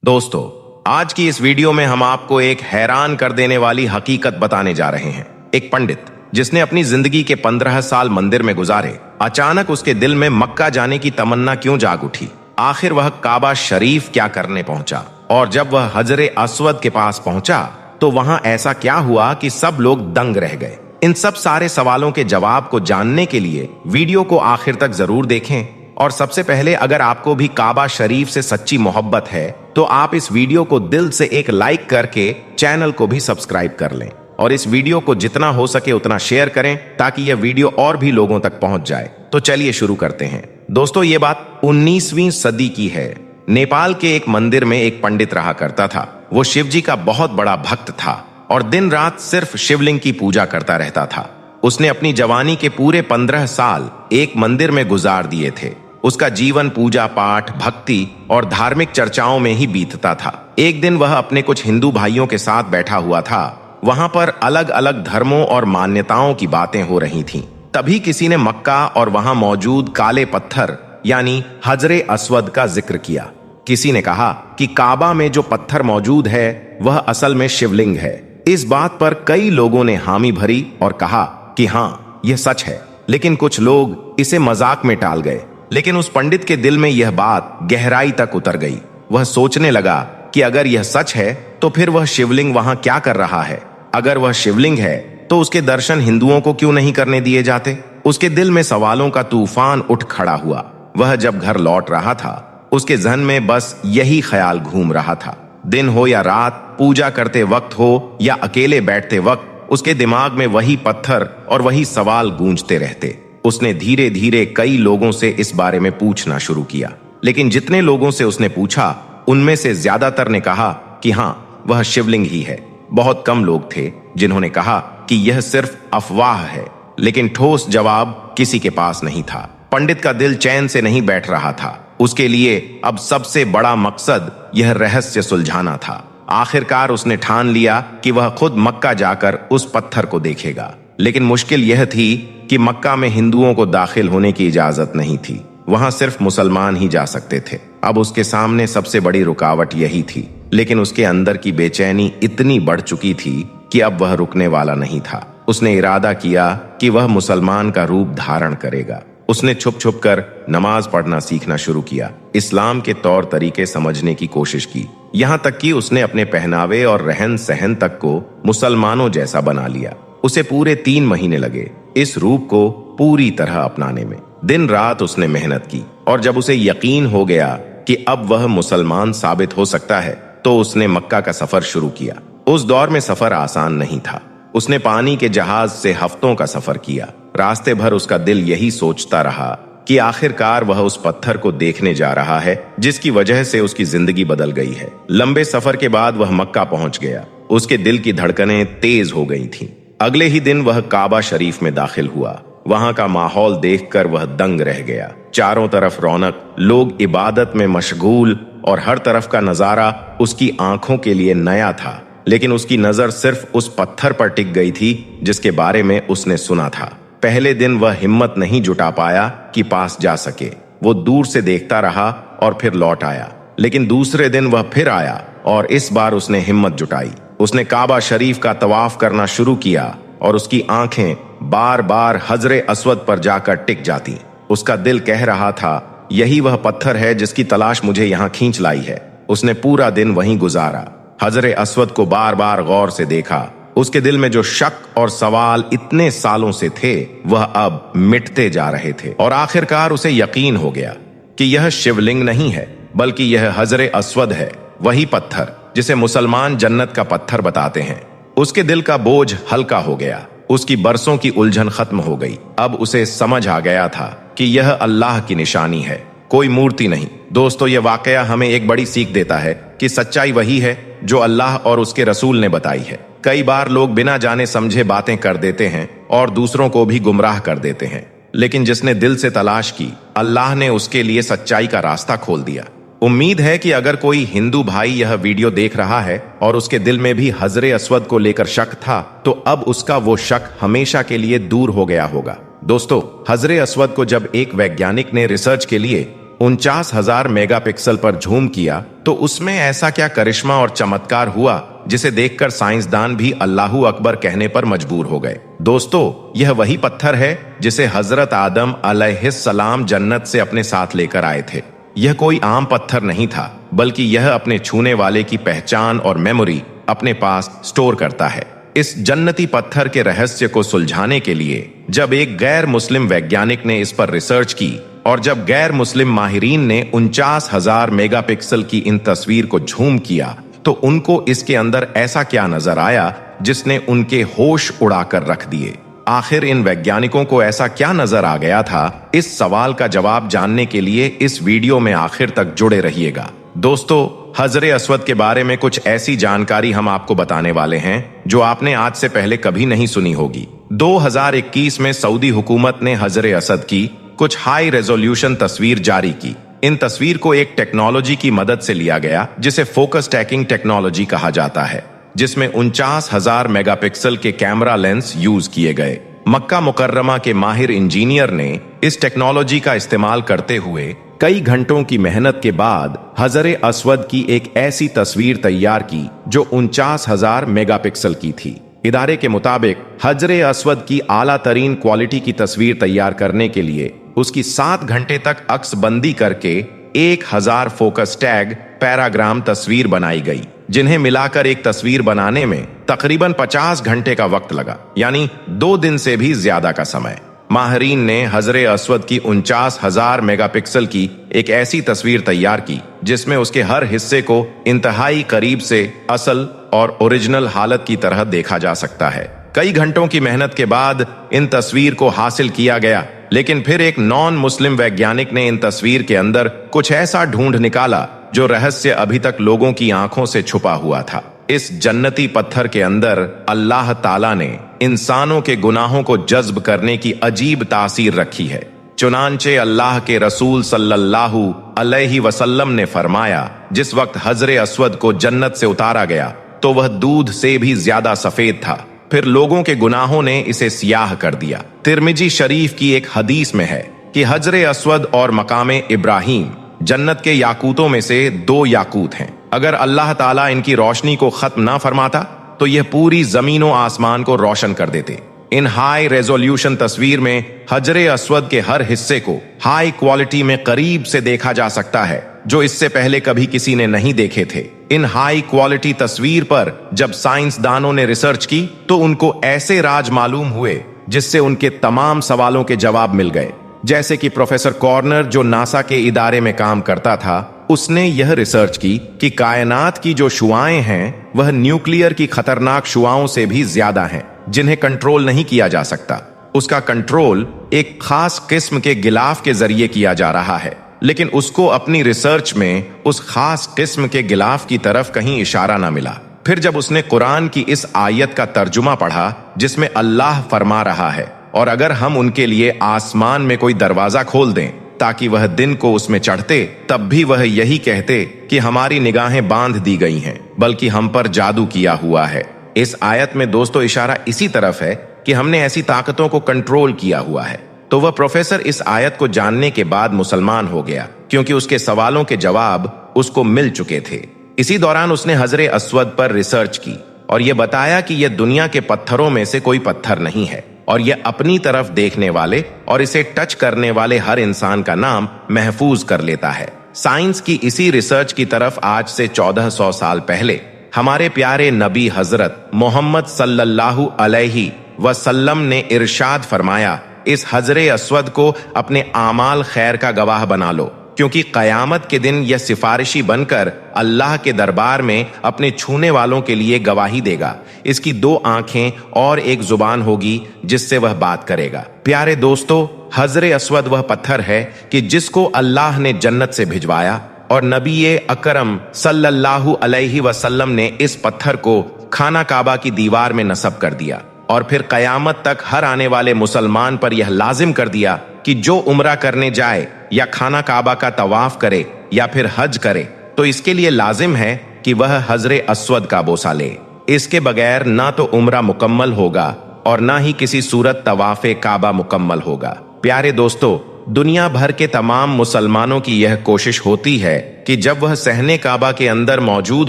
दोस्तों, आज की इस वीडियो में हम आपको एक हैरान कर देने वाली हकीकत बताने जा रहे हैं। एक पंडित जिसने अपनी जिंदगी के 15 साल मंदिर में गुजारे, अचानक उसके दिल में मक्का जाने की तमन्ना क्यों जाग उठी? आखिर वह काबा शरीफ क्या करने पहुंचा? और जब वह हजरे अस्वद के पास पहुंचा तो वहां ऐसा क्या हुआ कि सब लोग दंग रह गए? इन सब सारे सवालों के जवाब को जानने के लिए वीडियो को आखिर तक जरूर देखें। और सबसे पहले, अगर आपको भी काबा शरीफ से सच्ची मोहब्बत है तो आप इस वीडियो को दिल से एक लाइक करके चैनल को भी सब्सक्राइब कर लें और इस वीडियो को जितना हो सके उतना शेयर करें ताकि यह वीडियो और भी लोगों तक पहुंच जाए। तो चलिए शुरू करते हैं। दोस्तों, ये बात 19वीं सदी की है। नेपाल के एक मंदिर में एक पंडित रहा करता था। वो शिवजी का बहुत बड़ा भक्त था और दिन रात सिर्फ शिवलिंग की पूजा करता रहता था। उसने अपनी जवानी के पूरे 15 साल एक मंदिर में गुजार दिए थे। उसका जीवन पूजा पाठ, भक्ति और धार्मिक चर्चाओं में ही बीतता था। एक दिन वह अपने कुछ हिंदू भाइयों के साथ बैठा हुआ था। वहां पर अलग अलग धर्मों और मान्यताओं की बातें हो रही थीं। तभी किसी ने मक्का और वहां मौजूद काले पत्थर यानी हजरे अस्वद का जिक्र किया। किसी ने कहा कि काबा में जो पत्थर मौजूद है वह असल में शिवलिंग है। इस बात पर कई लोगों ने हामी भरी और कहा कि हाँ, यह सच है। लेकिन कुछ लोग इसे मजाक में टाल गए। लेकिन उस पंडित के दिल में यह बात गहराई तक उतर गई। वह सोचने लगा कि अगर यह सच है तो फिर वह शिवलिंग वहां क्या कर रहा है? अगर वह शिवलिंग है तो उसके दर्शन हिंदुओं को क्यों नहीं करने दिए जाते? उसके दिल में सवालों का तूफान उठ खड़ा हुआ। वह जब घर लौट रहा था उसके जहन में बस यही ख्याल घूम रहा था। दिन हो या रात, पूजा करते वक्त हो या अकेले बैठते वक्त, उसके दिमाग में वही पत्थर और वही सवाल गूंजते रहते। उसने धीरे धीरे कई लोगों से इस बारे में पूछना शुरू किया। लेकिन जितने लोगों से उसने पूछा उनमें से ज्यादातर ने कहा कि हाँ, वह शिवलिंग ही है। बहुत कम लोग थे जिन्होंने कहा कि यह सिर्फ अफवाह है। लेकिन ठोस जवाब किसी के पास नहीं था। पंडित का दिल चैन से नहीं बैठ रहा था। उसके लिए अब सबसे बड़ा मकसद यह रहस्य सुलझाना था। आखिरकार उसने ठान लिया कि वह खुद मक्का जाकर उस पत्थर को देखेगा। लेकिन मुश्किल यह थी कि मक्का में हिंदुओं को दाखिल होने की इजाजत नहीं थी। वहां सिर्फ मुसलमान ही जा सकते थे। अब उसके सामने सबसे बड़ी रुकावट यही थी। लेकिन उसके अंदर की बेचैनी इतनी बढ़ चुकी थी कि अब वह रुकने वाला नहीं था। उसने इरादा किया कि वह मुसलमान का रूप धारण करेगा। उसने छुप छुप कर नमाज पढ़ना सीखना शुरू किया। इस्लाम के तौर तरीके समझने की कोशिश की। यहाँ तक कि उसने अपने पहनावे और रहन सहन तक को मुसलमानों जैसा बना लिया। उसे पूरे 3 महीने लगे इस रूप को पूरी तरह अपनाने में। दिन रात उसने मेहनत की और जब उसे यकीन हो गया कि अब वह मुसलमान साबित हो सकता है तो उसने मक्का का सफर शुरू किया। उस दौर में सफर आसान नहीं था। उसने पानी के जहाज से हफ्तों का सफर किया। रास्ते भर उसका दिल यही सोचता रहा कि आखिरकार वह उस पत्थर को देखने जा रहा है जिसकी वजह से उसकी जिंदगी बदल गई है। लंबे सफर के बाद वह मक्का पहुंच गया। उसके दिल की धड़कनें तेज हो गई थीं। अगले ही दिन वह काबा शरीफ में दाखिल हुआ। वहां का माहौल देखकर वह दंग रह गया। चारों तरफ रौनक, लोग इबादत में मशगूल और हर तरफ का नजारा उसकी आंखों के लिए नया था। लेकिन उसकी नजर सिर्फ उस पत्थर पर टिक गई थी जिसके बारे में उसने सुना था। पहले दिन वह हिम्मत नहीं जुटा पाया कि पास जा सके। वो दूर से देखता रहा और फिर लौट आया। लेकिन दूसरे दिन वह फिर आया और इस बार उसने हिम्मत जुटाई। उसने काबा शरीफ का तवाफ करना शुरू किया और उसकी आंखें बार बार हजरे अस्वद पर जाकर टिक जाती। उसका दिल कह रहा था, यही वह पत्थर है जिसकी तलाश मुझे यहाँ खींच लाई है। उसने पूरा दिन वहीं गुजारा। हजरे अस्वद को बार बार गौर से देखा। उसके दिल में जो शक और सवाल इतने सालों से थे वह अब मिटते जा रहे थे। और आखिरकार उसे यकीन हो गया कि यह शिवलिंग नहीं है बल्कि यह हजरे अस्वद है, वही पत्थर जिसे मुसलमान जन्नत का पत्थर बताते हैं। उसके दिल का बोझ हल्का हो गया। उसकी बरसों की उलझन खत्म हो गई। अब उसे समझ आ गया था कि यह अल्लाह की निशानी है, कोई मूर्ति नहीं। दोस्तों, यह वाकया हमें एक बड़ी सीख देता है कि सच्चाई वही है जो अल्लाह और उसके रसूल ने बताई है। कई बार लोग बिना जाने समझे बातें कर देते हैं और दूसरों को भी गुमराह कर देते हैं। लेकिन जिसने दिल से तलाश की, अल्लाह ने उसके लिए सच्चाई का रास्ता खोल दिया। उम्मीद है कि अगर कोई हिंदू भाई यह वीडियो देख रहा है और उसके दिल में भी हजरे अस्वद को लेकर शक था तो अब उसका वो शक हमेशा के लिए दूर हो गया होगा। दोस्तों, हजरे अस्वद को जब एक वैज्ञानिक ने रिसर्च के लिए 49,000 मेगापिक्सल पर झूम किया तो उसमें ऐसा क्या करिश्मा और चमत्कार हुआ जिसे देखकर साइंसदान भी अल्लाहू अकबर कहने पर मजबूर हो गए। दोस्तों, यह वही पत्थर है जिसे हजरत आदम अलैहिस्सलाम जन्नत से अपने साथ लेकर आए थे। यह कोई आम पत्थर नहीं था, बल्कि यह अपने छूने वाले की पहचान और मेमोरी अपने पास स्टोर करता है। इस जन्नती पत्थर के रहस्य को सुलझाने के लिए जब एक गैर मुस्लिम वैज्ञानिक ने इस पर रिसर्च की और जब गैर मुस्लिम माहिरीन ने 49,000 मेगापिक्सल की इन तस्वीर को झूम किया तो उनको इसके अंदर ऐसा क्या नजर आया जिसने उनके होश उड़ाकर रख दिए। आखिर इन वैज्ञानिकों को ऐसा क्या नजर आ गया था? इस सवाल का जवाब जानने के लिए इस वीडियो में आखिर तक जुड़े रहिएगा। दोस्तों, हजरे अस्वद के बारे में कुछ ऐसी जानकारी हम आपको बताने वाले हैं जो आपने आज से पहले कभी नहीं सुनी होगी। 2021 में सऊदी हुकूमत ने हजरे असद की कुछ हाई रेजोल्यूशन तस्वीर जारी की। इन तस्वीर को एक टेक्नोलॉजी की मदद से लिया गया जिसे फोकस टैकिंग टेक्नोलॉजी कहा जाता है, जिसमें 49,000 मेगापिक्सल के कैमरा लेंस यूज किए गए। मक्का मुकर्रमा के माहिर इंजीनियर ने इस टेक्नोलॉजी का इस्तेमाल करते हुए कई घंटों की मेहनत के बाद हजरे अस्वद की एक ऐसी तस्वीर तैयार की जो 49,000 मेगापिक्सल की थी। इदारे के मुताबिक हजरे अस्वद की आला तरीन क्वालिटी की तस्वीर तैयार करने के लिए उसकी 7 घंटे तक अक्सबंदी करके 1,000 फोकस टैग पैराग्राम तस्वीर बनाई गई, जिन्हें मिलाकर एक तस्वीर बनाने में तकरीबन 50 घंटे का वक्त लगा, यानी 2 दिन से भी ज्यादा का समय। माहिरीन ने हजरे अस्वद की 49,000 मेगापिक्सल की एक ऐसी तस्वीर तैयार की जिसमें उसके हर हिस्से को इंतहाई करीब से असल और ओरिजिनल हालत की तरह देखा जा सकता है। कई घंटों की मेहनत के बाद इन तस्वीर को हासिल किया गया, लेकिन फिर एक नॉन मुस्लिम वैज्ञानिक ने इन तस्वीर के अंदर कुछ ऐसा ढूंढ निकाला जो रहस्य अभी तक लोगों की आंखों से छुपा हुआ था। इस जन्नती पत्थर के अंदर अल्लाह ताला ने इंसानों के गुनाहों को जज्ब करने की अजीब तासीर रखी है। चुनांचे अल्लाह के रसूल सल्लल्लाहु अलैहि वसल्लम ने फरमाया, जिस वक्त हजरे अस्वद को जन्नत से उतारा गया तो वह दूध से भी ज्यादा सफेद था। फिर लोगों के गुनाहों ने इसे सियाह कर दिया। तिरमिजी शरीफ की एक हदीस में है कि हजरे अस्वद और मकामे इब्राहिम जन्नत के याकूतों में से 2 याकूत हैं। अगर अल्लाह ताला इनकी रोशनी को खत्म ना फरमाता तो यह पूरी जमीनों आसमान को रोशन कर देते। इन हाई रेजोल्यूशन तस्वीर में हजरे अस्वद के हर हिस्से को हाई क्वालिटी में करीब से देखा जा सकता है, जो इससे पहले कभी किसी ने नहीं देखे थे। इन हाई क्वालिटी तस्वीर पर जब साइंसदानों ने रिसर्च की तो उनको ऐसे राज मालूम हुए जिससे उनके तमाम सवालों के जवाब मिल गए। जैसे कि प्रोफेसर कॉर्नर, जो नासा के इदारे में काम करता था, उसने यह रिसर्च की कि कायनात की जो शुआएं हैं वह न्यूक्लियर की खतरनाक शुआओं से भी ज्यादा हैं, जिन्हें कंट्रोल नहीं किया जा सकता। उसका कंट्रोल एक खास किस्म के गिलाफ के जरिए किया जा रहा है, लेकिन उसको अपनी रिसर्च में उस खास किस्म के गिलाफ की तरफ कहीं इशारा ना मिला। फिर जब उसने कुरान की इस आयत का तर्जुमा पढ़ा जिसमें अल्लाह फरमा रहा है, और अगर हम उनके लिए आसमान में कोई दरवाजा खोल दें ताकि वह दिन को उसमें चढ़ते, तब भी वह यही कहते कि हमारी निगाहें बांध दी गई हैं, बल्कि हम पर जादू किया हुआ है। इस आयत में दोस्तों इशारा इसी तरफ है कि हमने ऐसी ताकतों को कंट्रोल किया हुआ है। तो वह प्रोफेसर इस आयत को जानने के बाद मुसलमान हो गया, क्योंकि उसके सवालों के जवाब उसको मिल चुके थे। इसी दौरान उसने हजरे अस्वद पर रिसर्च की और यह बताया कि यह दुनिया के पत्थरों में से कोई पत्थर नहीं है, और यह अपनी तरफ देखने वाले और इसे टच करने वाले हर इंसान का नाम महफूज कर लेता है। साइंस की इसी रिसर्च की तरफ आज से 1400 साल पहले हमारे प्यारे नबी हजरत मोहम्मद सल्लल्लाहु अलैहि वसल्लम ने इरशाद फरमाया, इस हजरे अस्वद को अपने आमाल खैर का गवाह बना लो, क्योंकि कयामत के दिन यह सिफारिशी बनकर अल्लाह के दरबार में अपने छूने वालों के लिए गवाही देगा। इसकी 2 आंखें और एक जुबान होगी जिससे वह बात करेगा। प्यारे दोस्तों, हजरे अस्वद वह पत्थर है कि जिसको अल्लाह ने जन्नत से भिजवाया, और नबी अकरम सल्लल्लाहु अलैहि वसल्लम ने इस पत्थर को खाना काबा की दीवार में नस्ब कर दिया, और फिर कयामत तक हर आने वाले मुसलमान पर यह लाजिम कर दिया कि जो उम्रा करने जाए या खाना काबा का तवाफ करे या फिर हज करे, तो इसके लिए लाजिम है कि वह हजरे अस्वद का बोसा ले। इसके बगैर ना तो उम्रा मुकम्मल होगा और ना ही किसी सूरत तवाफे काबा मुकम्मल होगा। प्यारे दोस्तों, दुनिया भर के तमाम मुसलमानों की यह कोशिश होती है कि जब वह सहने काबा के अंदर मौजूद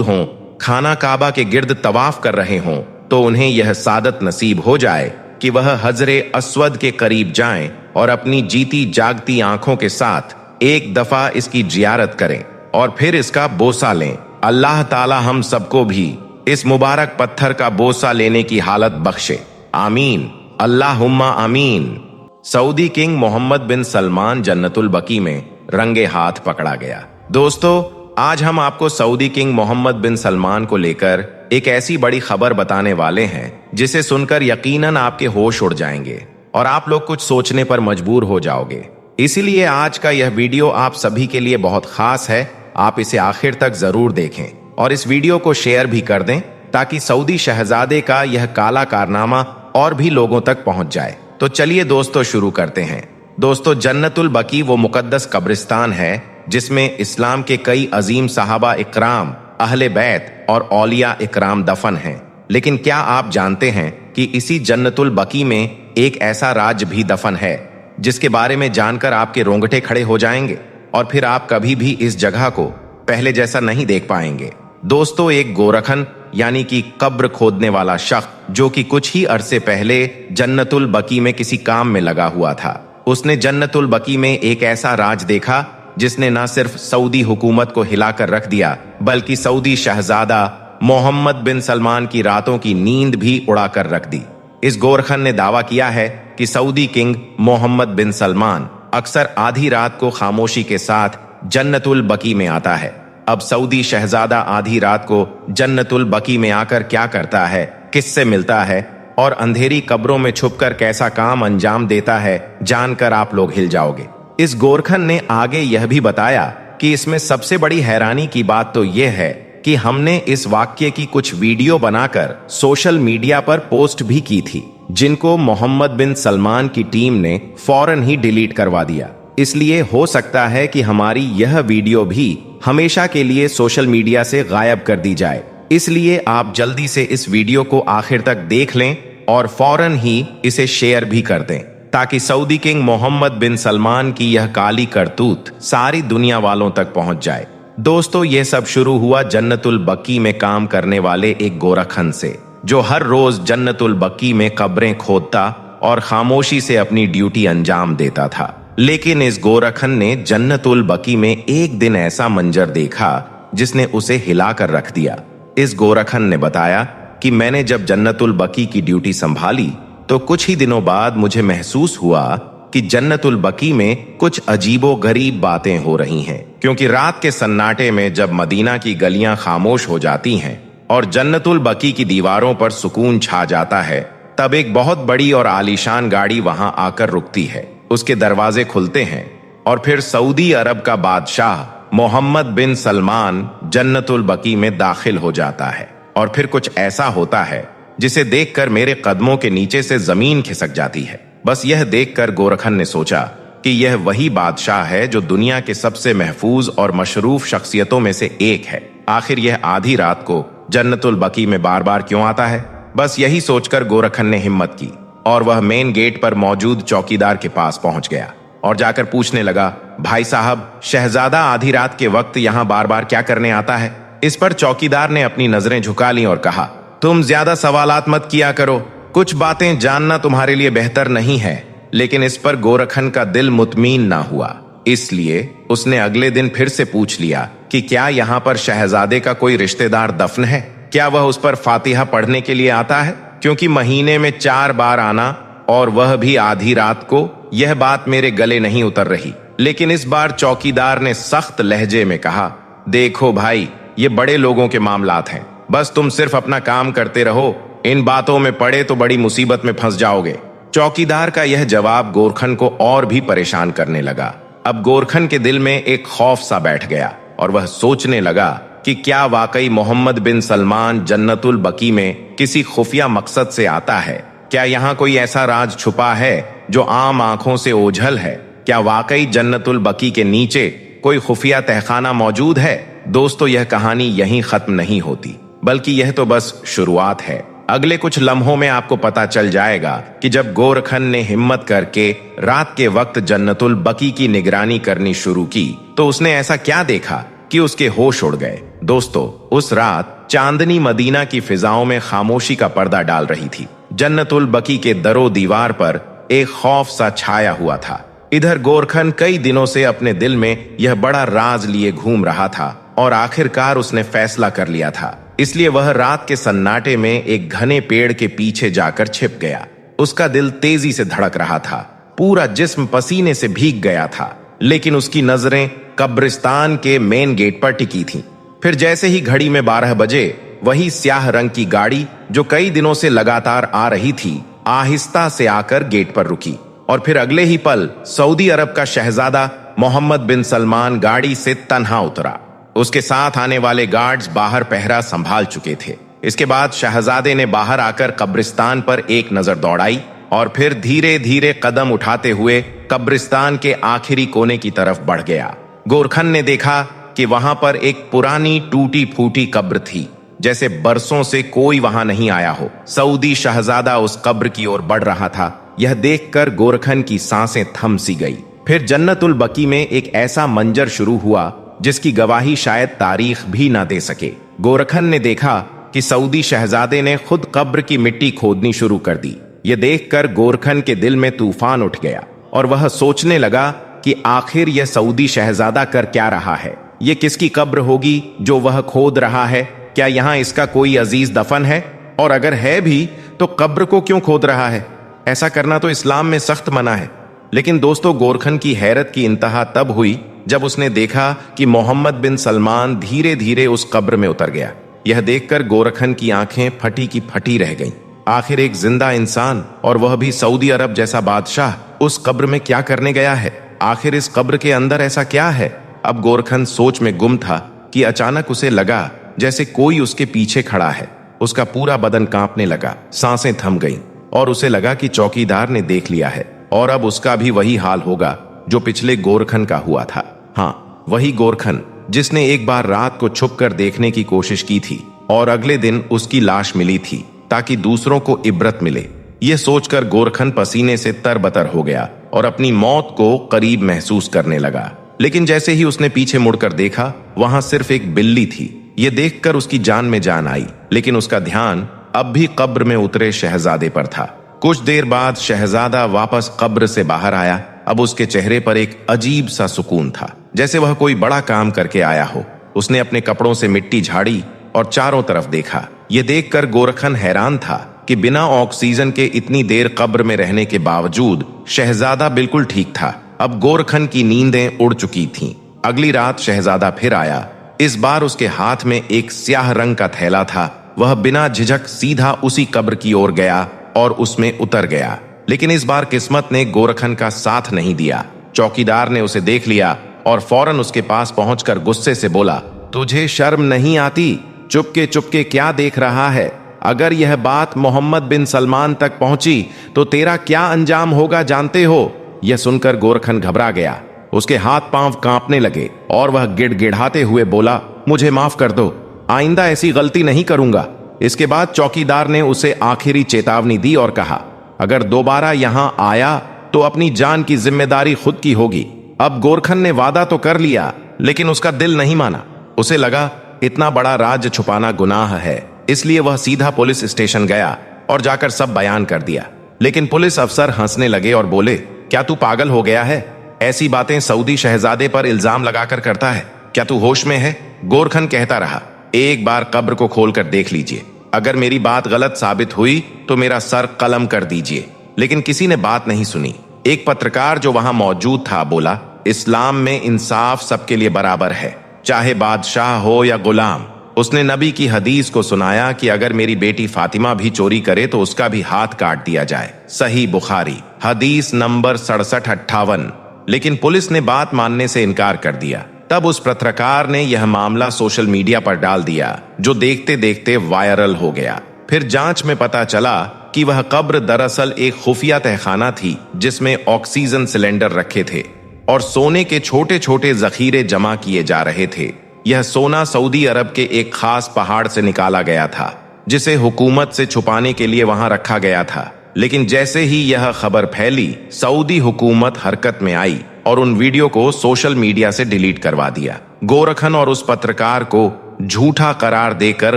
हों, खाना काबा के गिर्द तवाफ कर रहे हों, तो उन्हें यह सादत नसीब हो जाए कि वह हजरे अस्वद के करीब जाएं और अपनी जीती जागती आंखों के साथ एक दफा इसकी जियारत करें और फिर इसका बोसा लें। अल्लाह ताला हम सबको भी इस मुबारक पत्थर का बोसा लेने की हालत बख्शे, आमीन, अल्लाहुम्मा आमीन। सऊदी किंग मोहम्मद बिन सलमान जन्नतुल बकी में रंगे हाथ पकड़ा गया। दोस्तों, आज हम आपको सऊदी किंग मोहम्मद बिन सलमान को लेकर एक ऐसी बड़ी खबर बताने वाले हैं जिसे सुनकर यकीनन आपके होश उड़ जाएंगे और आप लोग कुछ सोचने पर मजबूर हो जाओगे। इसीलिए आज का यह वीडियो आप सभी के लिए बहुत खास है। आप इसे आखिर तक जरूर देखें और इस वीडियो को शेयर भी कर दें ताकि सऊदी शहजादे का यह काला कारनामा और भी लोगों तक पहुंच जाए। तो चलिए दोस्तों शुरू करते हैं। दोस्तों, जन्नतुल बकी वो मुकद्दस कब्रिस्तान है जिसमें इस्लाम के कई अजीम सहाबा इकराम, अहले बैत और औलिया इकराम दफन हैं। लेकिन क्या आप जानते हैं कि इसी जन्नतुल बकी में एक ऐसा राज भी दफन है जिसके बारे में जानकर आपके रोंगटे खड़े हो जाएंगे और फिर आप कभी भी इस जगह को पहले जैसा नहीं देख पाएंगे। दोस्तों, एक गोरखन यानी कि कब्र खोदने वाला शख्स जो कि कुछ ही अरसे पहले जन्नतुल बकी में किसी काम में लगा हुआ था, उसने जन्नतुल बकी में एक ऐसा राज देखा जिसने न सिर्फ सऊदी हुकूमत को हिलाकर रख दिया बल्कि सऊदी शहजादा मोहम्मद बिन सलमान की रातों की नींद भी उड़ाकर रख दी। इस गोरखन ने दावा किया है कि सऊदी किंग मोहम्मद बिन सलमान अक्सर आधी रात को खामोशी के साथ जन्नतुल बकी में आता है। अब सऊदी शहजादा आधी रात को जन्नतुल बकी में आकर क्या करता है, किससे मिलता है और अंधेरी कब्रों में छुपकर कैसा काम अंजाम देता है, जानकर आप लोग हिल जाओगे। इस गोरखन ने आगे यह भी बताया कि इसमें सबसे बड़ी हैरानी की बात तो यह है कि हमने इस वाक्य की कुछ वीडियो बनाकर सोशल मीडिया पर पोस्ट भी की थी, जिनको मोहम्मद बिन सलमान की टीम ने फौरन ही डिलीट करवा दिया। इसलिए हो सकता है कि हमारी यह वीडियो भी हमेशा के लिए सोशल मीडिया से गायब कर दी जाए। इसलिए आप जल्दी से इस वीडियो को आखिर तक देख लें और फौरन ही इसे शेयर भी कर दें ताकि सऊदी किंग मोहम्मद बिन सलमान की यह काली करतूत सारी दुनिया वालों तक पहुंच जाए। दोस्तों, यह सब शुरू हुआ जन्नतुल बकी में काम करने वाले एक गोरखन से, जो हर रोज जन्नतुल बकी में कब्रें खोदता और खामोशी से अपनी ड्यूटी अंजाम देता था। लेकिन इस गोरखन ने जन्नतुल बकी में एक दिन ऐसा मंजर देखा जिसने उसे हिलाकर रख दिया। इस गोरखन ने बताया कि मैंने जब जन्नतुल बकी की ड्यूटी संभाली तो कुछ ही दिनों बाद मुझे महसूस हुआ कि जन्नतुल बकी में कुछ अजीबो गरीब बातें हो रही हैं, क्योंकि रात के सन्नाटे में जब मदीना की गलियां खामोश हो जाती हैं और जन्नतुल बकी की दीवारों पर सुकून छा जाता है, तब एक बहुत बड़ी और आलीशान गाड़ी वहां आकर रुकती है। उसके दरवाजे खुलते हैं और फिर सऊदी अरब का बादशाह मोहम्मद बिन सलमान जन्नतुल बकी में दाखिल हो जाता है। और फिर कुछ ऐसा होता है जिसे देखकर मेरे कदमों के नीचे से जमीन खिसक जाती है। बस यह देखकर गोरखन ने सोचा कि यह वही बादशाह है जो दुनिया के सबसे महफूज और मशरूफ शख्सियतों में से एक है। आखिर यह आधी रात को जन्नतुल बकी में बार बार क्यों आता है? बस यही सोचकर गोरखन ने हिम्मत की और वह मेन गेट पर मौजूद चौकीदार के पास पहुंच गया और जाकर पूछने लगा, भाई साहब, शहजादा आधी रात के वक्त यहाँ बार बार क्या करने आता है? इस पर चौकीदार ने अपनी नजरें झुका ली और कहा, तुम ज्यादा सवालात मत किया करो, कुछ बातें जानना तुम्हारे लिए बेहतर नहीं है। लेकिन इस पर गोरखन का दिल मुतमीन ना हुआ, इसलिए उसने अगले दिन फिर से पूछ लिया कि क्या यहाँ पर शहजादे का कोई रिश्तेदार दफन है? क्या वह उस पर फातिहा पढ़ने के लिए आता है? क्योंकि महीने में 4 बार आना और वह भी आधी रात को, यह बात मेरे गले नहीं उतर रही। लेकिन इस बार चौकीदार ने सख्त लहजे में कहा, देखो भाई, ये बड़े लोगों के मामलात हैं, बस तुम सिर्फ अपना काम करते रहो, इन बातों में पड़े तो बड़ी मुसीबत में फंस जाओगे। चौकीदार का यह जवाब गोरखन को और भी परेशान करने लगा। अब गोरखन के दिल में एक खौफ सा बैठ गया और वह सोचने लगा कि क्या वाकई मोहम्मद बिन सलमान जन्नतुल बकी में किसी खुफिया मकसद से आता है? क्या यहाँ कोई ऐसा राज छुपा है जो आम आंखों से ओझल है? क्या वाकई जन्नतुल बकी के नीचे कोई खुफिया तहखाना मौजूद है? दोस्तों, यह कहानी यहीं खत्म नहीं होती, बल्कि यह तो बस शुरुआत है। अगले कुछ लम्हों में आपको पता चल जाएगा कि जब गोरखन ने हिम्मत करके रात के वक्त जन्नतुल बकी की निगरानी करनी शुरू की तो उसने ऐसा क्या देखा कि उसके होश उड़ गए। दोस्तों, उस रात चांदनी मदीना की फिजाओं में खामोशी का पर्दा डाल रही थी। जन्नतुल बकी के दरो दीवार पर एक खौफ सा छाया हुआ था। इधर गोरखन कई दिनों से अपने दिल में यह बड़ा राज लिए घूम रहा था और आखिरकार उसने फैसला कर लिया था। इसलिए वह रात के सन्नाटे में एक घने पेड़ के पीछे जाकर छिप गया। उसका दिल तेजी से धड़क रहा था, पूरा जिस्म पसीने से भीग गया था, लेकिन उसकी नजरें कब्रिस्तान के मेन गेट पर टिकी थीं। फिर जैसे ही घड़ी में 12 बजे वही स्याह रंग की गाड़ी जो कई दिनों से लगातार आ रही थी आहिस्ता से आकर गेट पर रुकी और फिर अगले ही पल सऊदी अरब का शहजादा मोहम्मद बिन सलमान गाड़ी से तन्हा उतरा। उसके साथ आने वाले गार्ड्स बाहर पहरा संभाल चुके थे। इसके बाद शहजादे ने बाहर आकर कब्रिस्तान पर एक नजर दौड़ाई और फिर धीरे धीरे कदम उठाते हुए कब्रिस्तान के आखिरी कोने की तरफ बढ़ गया। गोरखन ने देखा कि वहां पर एक पुरानी टूटी फूटी कब्र थी, जैसे बरसों से कोई वहां नहीं आया हो। सऊदी शहजादा उस कब्र की ओर बढ़ रहा था। यह देखकर गोरखन की सांसें थम सी गई। फिर जन्नतुल बकी में एक ऐसा मंजर शुरू हुआ जिसकी गवाही शायद तारीख भी ना दे सके। गोरखन ने देखा कि सऊदी शहजादे ने खुद कब्र की मिट्टी खोदनी शुरू कर दी। यह देखकर गोरखन के दिल में तूफान उठ गया और वह सोचने लगा कि आखिर यह सऊदी शहजादा कर क्या रहा है। यह किसकी कब्र होगी जो वह खोद रहा है? क्या यहाँ इसका कोई अजीज दफन है? और अगर है भी तो कब्र को क्यों खोद रहा है? ऐसा करना तो इस्लाम में सख्त मना है। लेकिन दोस्तों, गोरखन की हैरत की इंतहा तब हुई जब उसने देखा कि मोहम्मद बिन सलमान धीरे धीरे उस कब्र में उतर गया। यह देखकर गोरखन की आंखें फटी की फटी रह गईं। आखिर एक जिंदा इंसान, और वह भी सऊदी अरब जैसा बादशाह, उस कब्र में क्या करने गया है? आखिर इस कब्र के अंदर ऐसा क्या है? अब गोरखन सोच में गुम था कि अचानक उसे लगा जैसे कोई उसके पीछे खड़ा है। उसका पूरा बदन कांपने लगा, सांसें थम गईं और उसे लगा कि चौकीदार ने देख लिया है और अब उसका भी वही हाल होगा जो पिछले गोरखन का हुआ था। हाँ, वही गोरखन जिसने एक बार रात को छुपकर देखने की कोशिश की थी और अगले दिन उसकी लाश मिली थी ताकि दूसरों को इबरत मिले। यह सोचकर गोरखन पसीने से तरबतर हो गया और अपनी मौत को करीब महसूस करने लगा। लेकिन जैसे ही उसने पीछे मुड़कर देखा, वहां सिर्फ एक बिल्ली थी। यह देखकर उसकी जान में जान आई, लेकिन उसका ध्यान अब भी कब्र में उतरे शहजादे पर था। कुछ देर बाद शहजादा वापस कब्र से बाहर आया। अब उसके चेहरे पर एक अजीब सा सुकून था, जैसे वह कोई बड़ा काम करके आया हो। उसने अपने कपड़ों से मिट्टी झाड़ी और चारों तरफ देखा। यह देखकर गोरखन हैरान था कि बिना ऑक्सीजन के इतनी देर कब्र में रहने के बावजूद शहजादा बिल्कुल ठीक था। अब गोरखन की नींदें उड़ चुकी थीं। अगली रात शहजादा फिर आया। इस बार उसके हाथ में एक स्याह रंग का थैला था। वह बिना झिझक सीधा उसी कब्र की ओर गया और उसमें उतर गया। लेकिन इस बार किस्मत ने गोरखन का साथ नहीं दिया। चौकीदार ने उसे देख लिया और फौरन उसके पास पहुंचकर गुस्से से बोला, तुझे शर्म नहीं आती? चुपके चुपके क्या देख रहा है? अगर यह बात मोहम्मद बिन सलमान तक पहुंची तो तेरा क्या अंजाम होगा जानते हो? यह सुनकर गोरखन घबरा गया। उसके हाथ पांव कांपने लगे और वह गिड़गिड़ाते हुए बोला, मुझे माफ कर दो, आइंदा ऐसी गलती नहीं करूंगा। इसके बाद चौकीदार ने उसे आखिरी चेतावनी दी और कहा, अगर दोबारा यहां आया तो अपनी जान की जिम्मेदारी खुद की होगी। अब गोरखन ने वादा तो कर लिया, लेकिन उसका दिल नहीं माना। उसे लगा इतना बड़ा राज छुपाना गुनाह है, इसलिए वह सीधा पुलिस स्टेशन गया और जाकर सब बयान कर दिया। लेकिन पुलिस अफसर हंसने लगे और बोले, क्या तू पागल हो गया है? ऐसी बातें सऊदी शहजादे पर इल्जाम लगाकर करता है? क्या तू होश में है? गोरखन कहता रहा, एक बार कब्र को खोलकर देख लीजिए। अगर मेरी बात गलत साबित हुई तो मेरा सर कलम कर दीजिए। लेकिन किसी ने बात नहीं सुनी। एक पत्रकार जो वहां मौजूद था बोला, इस्लाम में इंसाफ सबके लिए बराबर है, चाहे बादशाह हो या गुलाम। उसने नबी की हदीस को सुनाया कि अगर मेरी बेटी फातिमा भी चोरी करे तो उसका भी हाथ काट दिया जाए। सही बुखारी हदीस नंबर 6758। लेकिन पुलिस ने बात मानने से इनकार कर दिया। तब उस पत्रकार ने यह मामला सोशल मीडिया पर डाल दिया, जो देखते देखते वायरल हो गया। फिर जांच में पता चला कि वह कब्र दरअसल एक खुफिया तहखाना थी, जिसमें ऑक्सीजन सिलेंडर रखे थे और सोने के छोटे छोटे जखीरे जमा किए जा रहे थे। यह सोना सऊदी अरब के एक खास पहाड़ से निकाला गया था। जिसे हुकूमत से छुपाने के लिए वहां रखा गया था। लेकिन जैसे ही यह खबर फैली, सऊदी हुकूमत हरकत में आई और उन वीडियो को सोशल मीडिया से डिलीट करवा दिया। गोरखन और उस पत्रकार को झूठा करार देकर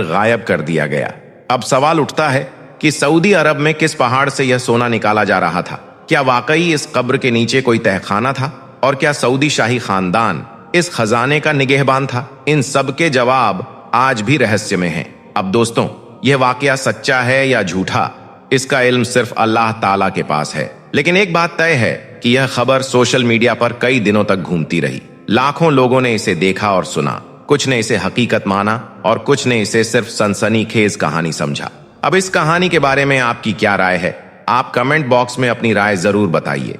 गायब कर दिया गया। अब सवाल उठता है कि सऊदी अरब में किस पहाड़ से यह सोना निकाला जा रहा था? क्या वाकई इस कब्र के नीचे कोई तहखाना था? और क्या सऊदी शाही खानदान इस खजाने का निगहबान था? इन सब के जवाब आज भी रहस्य में हैं। अब दोस्तों, यह वाकया सच्चा है या झूठा, इसका इल्म सिर्फ अल्लाह ताला के पास है। लेकिन एक बात तय है कि यह खबर सोशल मीडिया पर कई दिनों तक घूमती रही। लाखों लोगों ने इसे देखा और सुना। कुछ ने इसे हकीकत माना और कुछ ने इसे सिर्फ सनसनीखेज कहानी समझा। अब इस कहानी के बारे में आपकी क्या राय है? आप कमेंट बॉक्स में अपनी राय जरूर बताइए।